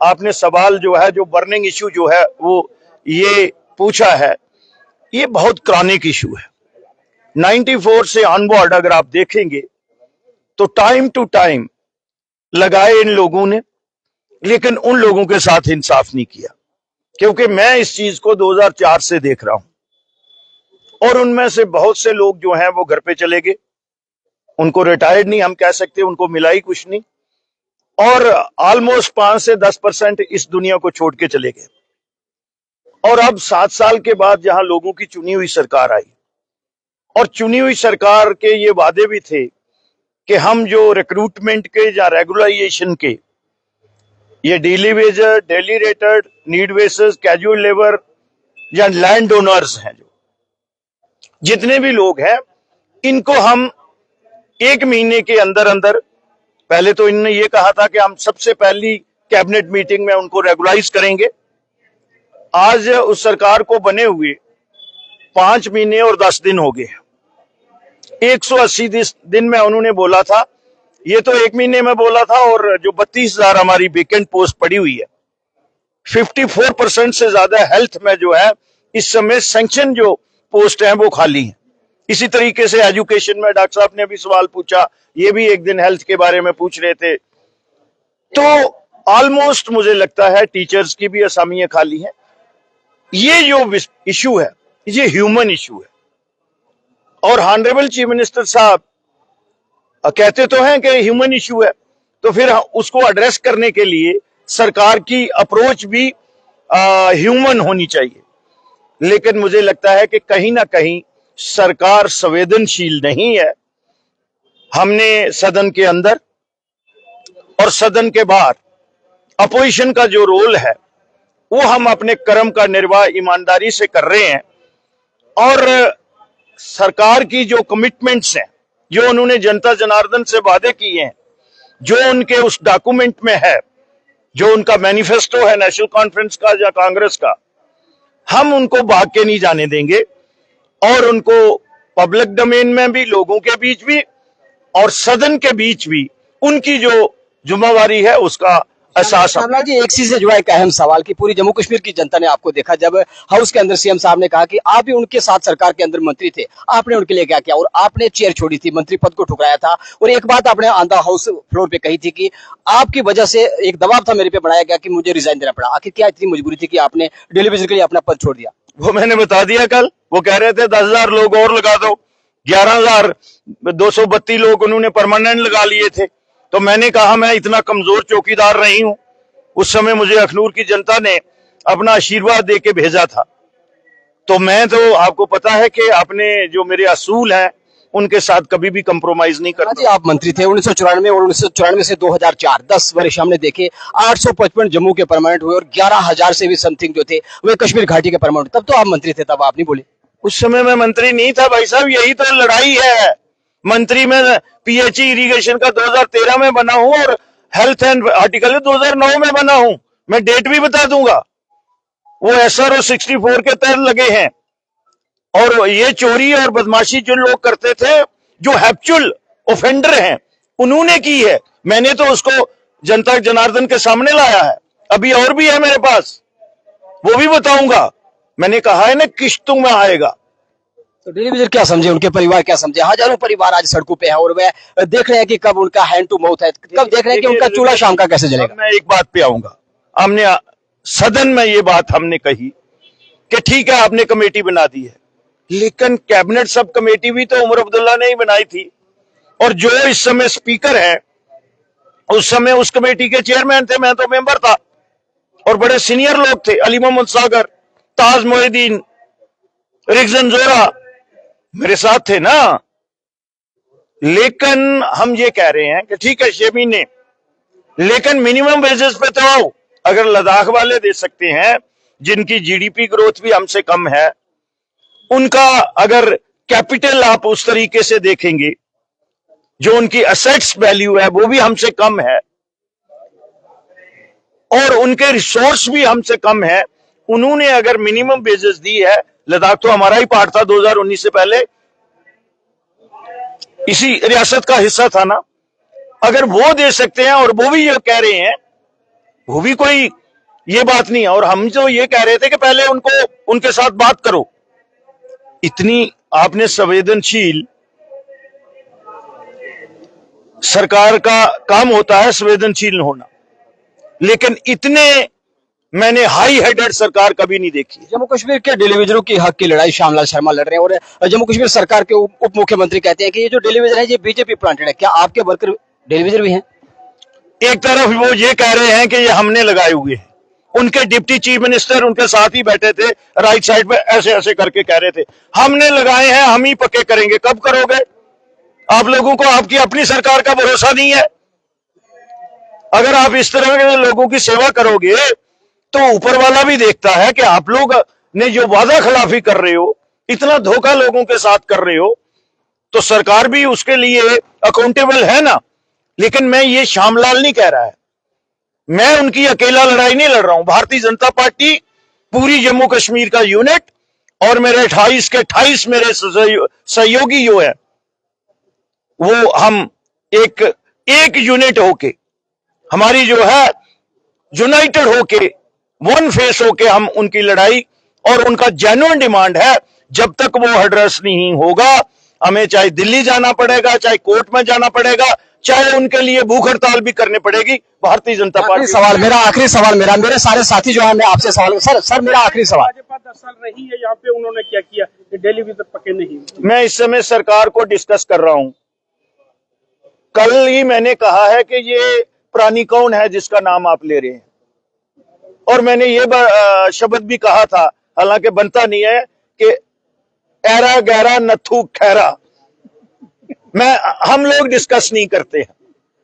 आपने सवाल जो है, जो बर्निंग इशू जो है वो ये पूछा है, ये बहुत क्रॉनिक इशू है। 94 से ऑनवर्ड अगर आप देखेंगे तो टाइम टू टाइम लगाए इन लोगों ने, लेकिन उन लोगों के साथ इंसाफ नहीं किया। क्योंकि मैं इस चीज को 2004 से देख रहा हूं और उनमें से बहुत से लोग जो हैं वो घर पे चले गए, उनको रिटायर्ड नहीं हम कह सकते, उनको मिला ही कुछ नहीं, और ऑलमोस्ट 5 से 10% इस दुनिया को छोड़ के चले गए। और अब 7 साल के बाद जहां लोगों की चुनी हुई सरकार आई, और चुनी हुई सरकार के ये वादे भी थे कि हम जो रिक्रूटमेंट के या रेगुलराइजेशन के, ये daily Vaser, daily rated, need basis, casual labour या लैंड ओनर्स हैं, जो जितने भी लोग हैं, इनको हम 1 महीने के अंदर अंदर, पहले तो इन्होंने ये कहा था कि हम सबसे पहली कैबिनेट मीटिंग में उनको रेगुलाइज करेंगे। आज उस सरकार को बने हुए 5 महीने और 10 दिन हो गए। 180 दिन में उन्होंने बोला था, ये तो 1 महीने में बोला था, और जो 32,000 हमारी वेकेंट पोस्ट पड़ी हुई है, 54% से ज्यादा हेल्थ में जो है इस समय सैंक्शन जो पोस्ट हैं वो खाली हैं। इसी तरीके से एजुकेशन में डॉक्टर साहब ने भी सवाल पूछा, ये भी एक दिन हेल्थ के बारे में पूछ रहे थे। तो ऑलमोस्ट मुझे लगता है टीचर्स की भी असामियां खाली हैं। ये जो इशू है ये ह्यूमन इशू है, और ऑनरेबल चीफ मिनिस्टर साहब कहते तो हैं कि ह्यूमन इशू है, तो फिर उसको एड्रेस करने के लिए सरकार की अप्रोच भी ह्यूमन होनी चाहिए। लेकिन मुझे लगता है कि कहीं ना कहीं सरकार संवेदनशील नहीं है। हमने सदन के अंदर और सदन के बाहर अपोजिशन का जो रोल है वो हम अपने कर्म का निर्वाह ईमानदारी से कर रहे हैं, और सरकार की जो कमिटमेंट्स हैं, जो उन्होंने जनता जनार्दन से वादे किए हैं, जो उनके उस डॉक्यूमेंट में है, जो उनका मैनिफेस्टो है नेशनल कॉन्फ्रेंस का या कांग्रेस का, हम उनको भाग के नहीं जाने देंगे, और उनको पब्लिक डोमेन में भी, लोगों के बीच भी और सदन के बीच भी उनकी जो जिम्मेवारी है उसका एहसास। शामला जी, एक चीज से जुड़ा एक अहम सवाल कि पूरी जम्मू कश्मीर की जनता ने आपको देखा जब हाउस के अंदर सीएम साहब ने कहा कि आप भी उनके साथ सरकार के अंदर मंत्री थे, आपने उनके लिए क्या किया, और आपने चेयर छोड़ी थी, मंत्री पद को ठुकराया था, और एक बात आपने ऑन द हाउस फ्लोर पे कही थी कि आपकी वजह से एक दबाव था मेरे पे बनाया गया कि मुझे रिजाइन देना पड़ा। आखिर क्या इतनी मजबूरी थी कि आपने डेली बेसिस के लिए अपना पद छोड़ दिया? वो मैंने बता दिया कल। वो कह रहे थे 10,000 लोग और लगा दो, 11,232 लोग उन्होंने परमानेंट लगा लिए थे। तो मैंने कहा मैं इतना कमजोर चौकीदार नहीं हूं। उस समय मुझे अखनूर की जनता ने अपना आशीर्वाद दे के भेजा था। तो मैं तो, आपको पता है कि अपने जो मेरे असूल हैं उनके साथ कभी भी कंप्रोमाइज नहीं करता। जी, आप मंत्री थे 1994 और 1994 से 2004, 10 वर्ष हमने देखे। 855 जम्मू के परमानेंट हुए और 11,000 से भी समथिंग जो थे वे कश्मीर घाटी के परमानेंट। तब तो आप मंत्री थे, तब आप नहीं बोले। उस समय मैं मंत्री नहीं था भाई साहब, यही तो लड़ाई है। मंत्री में पीएचई इरिगेशन का 2013 में बना हूं, और हेल्थ एंड आर्टिकल 2009 में बना हूं। मैं डेट भी बता दूंगा। वो SRO 64 के तहत लगे हैं, और ये चोरी और बदमाशी जो लोग करते थे, जो हैप्चुअल ऑफेंडर हैं, उन्होंने की है। मैंने तो उसको जनता जनार्दन के सामने लाया है। अभी और भी है मेरे पास, वो भी बताऊंगा। मैंने कहा है ना, किश्तों में आएगा। तो डेली बेसिस क्या समझे, उनके परिवार क्या समझे? हजारों परिवार आज सड़कों पे है और वे देख रहे हैं कि कब उनका हैंड टू माउथ है, कब देख रहे हैं कि उनका चूल्हा शाम का कैसे जलेगा। मैं एक बात पे आऊंगा। हमने सदन में ये बात हमने कही कि ठीक है आपने कमेटी बना दी है, लेकिन कैबिनेट सब कमेटी भी तो उमर अब्दुल्ला ने ही बनाई थी, और जो इस समय स्पीकर है उस समय उस कमेटी के चेयरमैन थे। मैं तो मेंबर था, और बड़े सीनियर लोग थे, अली मोहम्मद सागर, ताज मोहिद्दीन, रिगजन जोरा मेरे साथ थे ना। लेकिन हम ये कह रहे हैं कि ठीक है 6 महीने, लेकिन मिनिमम वेजेस पे तो आओ। अगर लद्दाख वाले दे सकते हैं, जिनकी जीडीपी ग्रोथ भी हमसे कम है, उनका अगर कैपिटल आप उस तरीके से देखेंगे, जो उनकी असेट्स वैल्यू है वो भी हमसे कम है, और उनके रिसोर्स भी हमसे कम है, उन्होंने अगर मिनिमम वेजेस दी है, लद्दाख तो हमारा ही पार्ट था 2019 से पहले, इसी रियासत का हिस्सा था ना। अगर वो दे सकते हैं और वो भी ये कह रहे हैं, वो भी कोई ये बात नहीं है। और हम तो ये कह रहे थे कि पहले उनको उनके साथ बात करो। इतनी आपने संवेदनशील, सरकार का काम होता है संवेदनशील होना, लेकिन इतने मैंने हाई हेडेड सरकार कभी नहीं देखी। जम्मू कश्मीर के डेलीवेजरों की हक की लड़ाई श्यामलाल शर्मा लड़ रहे हैं और जम्मू कश्मीर सरकार के उप मुख्यमंत्री कहते हैं कि ये जो डेलीवेजर है ये बीजेपी प्लांटेड है। क्या आपके वर्कर डेलीवेजर भी हैं? एक तरफ वो ये कह रहे हैं कि ये हमने लगाए हुए हैं, उनके डिप्टी चीफ मिनिस्टर उनके साथ ही बैठे थे, राइट साइड पे ऐसे ऐसे करके कह रहे थे हमने लगाए हैं, हम ही पक्के करेंगे। कब करोगे? आप लोगों को आपकी अपनी सरकार का भरोसा नहीं है। अगर आप इस तरह के लोगों की सेवा करोगे तो ऊपर वाला भी देखता है कि आप लोग ने जो वादा खिलाफी कर रहे हो, इतना धोखा लोगों के साथ कर रहे हो, तो सरकार भी उसके लिए अकाउंटेबल है ना। लेकिन मैं ये श्यामलाल नहीं कह रहा है, मैं उनकी अकेला लड़ाई नहीं लड़ रहा हूं। भारतीय जनता पार्टी पूरी जम्मू कश्मीर का यूनिट और मेरे 28 के 28 मेरे सहयोगी जो है वो हम एक यूनिट होके, हमारी जो है यूनाइटेड होके, वन फेस होके हम उनकी लड़ाई, और उनका जेन्युइन डिमांड है जब तक वो एड्रेस नहीं होगा हमें चाहे दिल्ली जाना पड़ेगा, चाहे कोर्ट में जाना पड़ेगा, चाहे उनके लिए भूख हड़ताल भी करनी पड़ेगी। भारतीय जनता पार्टी आखिरी सवाल मेरे सारे साथी जो है मैं आपसे सवाल सर मेरा आखिरी सवाल। भाजपा 10 साल रही है यहाँ पे, उन्होंने क्या किया? डेलीवेजर पक्के नहीं। मैं इस समय सरकार को डिस्कस कर रहा हूं। कल ही मैंने कहा है कि ये प्राणी कौन है जिसका नाम आप ले रहे हैं, और मैंने ये शब्द भी कहा था, हालांकि बनता नहीं है, कि ऐरा गहरा नथु खैरा। हम लोग डिस्कस नहीं करते हैं।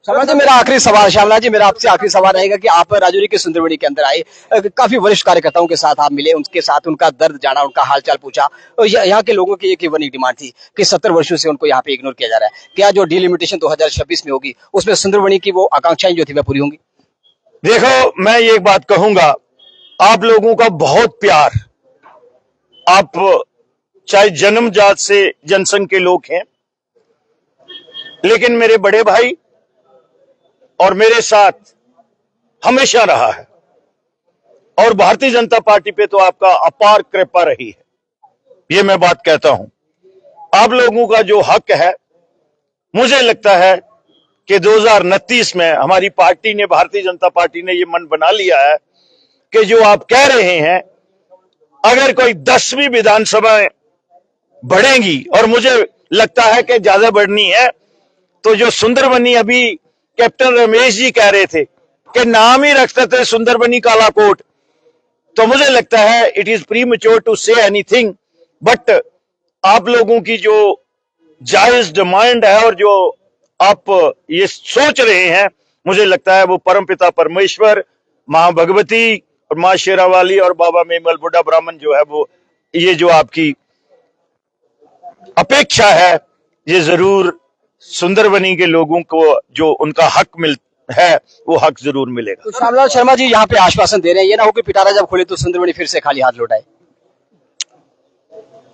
शर्मा जी मेरा आखिरी सवाल, श्यामलाल जी मेरा आपसे आखिरी सवाल रहेगा कि आप राजौरी के सुंदरबनी के अंदर आए, काफी वरिष्ठ कार्यकर्ताओं के साथ आप मिले, उनके साथ उनका दर्द जाना, उनका हालचाल पूछा। यहाँ के लोगों की एक ही बनी डिमांड थी कि 70 वर्षों से उनको यहाँ पे इग्नोर किया जा रहा है। क्या जो डिलिमिटेशन 2026 में होगी उसमें सुंदरबनी की वो आकांक्षाएं जो थी वह पूरी होंगी? देखो, मैं ये बात कहूंगा, आप लोगों का बहुत प्यार, आप चाहे जन्मजात से जनसंघ के लोग हैं, लेकिन मेरे बड़े भाई और मेरे साथ हमेशा रहा है, और भारतीय जनता पार्टी पे तो आपका अपार कृपा रही है, ये मैं बात कहता हूं। आप लोगों का जो हक है, मुझे लगता है कि 2029 में हमारी पार्टी ने, भारतीय जनता पार्टी ने ये मन बना लिया है कि जो आप कह रहे हैं, अगर कोई 10वीं विधानसभा बढ़ेंगी, और मुझे लगता है कि ज्यादा बढ़नी है, तो जो सुंदरबनी अभी कैप्टन रमेश जी कह रहे थे कि नाम ही रखते थे सुंदरबनी कालाकोट, तो मुझे लगता है it is premature to say anything, but आप लोगों की जो जायज डिमांड है और जो आप ये सोच रहे हैं, मुझे लगता है वो परमपिता परमेश्वर, मां भगवती और मां शेरावाली और बाबा मेमल बुड्ढा ब्राह्मण जो है, वो ये जो आपकी अपेक्षा है, ये जरूर सुंदरबनी के लोगों को जो उनका हक है वो हक जरूर मिलेगा। तो श्यामलाल शर्मा जी यहाँ पे आश्वासन दे रहे हैं, ये ना हो कि पिटारा जब खोले तो सुंदरबनी फिर से खाली हाथ लौटाए।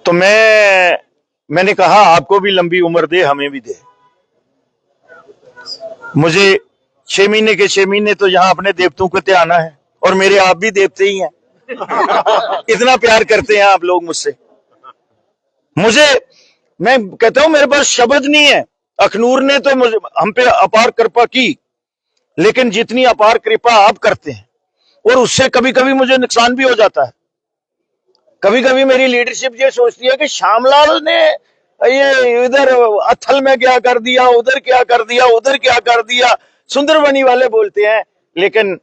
तो मैंने कहा आपको भी लंबी उम्र दे, हमें भी दे। मुझे 6 महीने के 6 महीने तो यहाँ अपने देवतों को त्याना है, और मेरे आप भी देवते ही हैं। इतना प्यार करते हैं आप लोग मुझसे। मैं कहता हूं मेरे पास शब्द नहीं है। अखनूर ने तो हम पे अपार कृपा की, लेकिन जितनी अपार कृपा आप करते हैं, और उससे कभी कभी मुझे नुकसान भी हो जाता है। कभी कभी मेरी लीडरशिप ये सोचती है कि श्यामलाल ने ये इधर अथल में क्या कर दिया, उधर क्या कर दिया, उधर क्या कर दिया, सुंदरबनी वाले बोलते हैं। लेकिन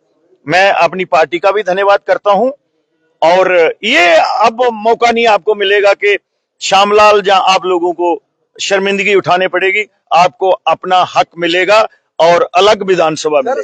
मैं अपनी पार्टी का भी धन्यवाद करता हूं, और ये अब मौका नहीं आपको मिलेगा कि श्यामलाल, जहां आप लोगों को शर्मिंदगी उठाने पड़ेगी, आपको अपना हक मिलेगा और अलग विधानसभा मिलेगी।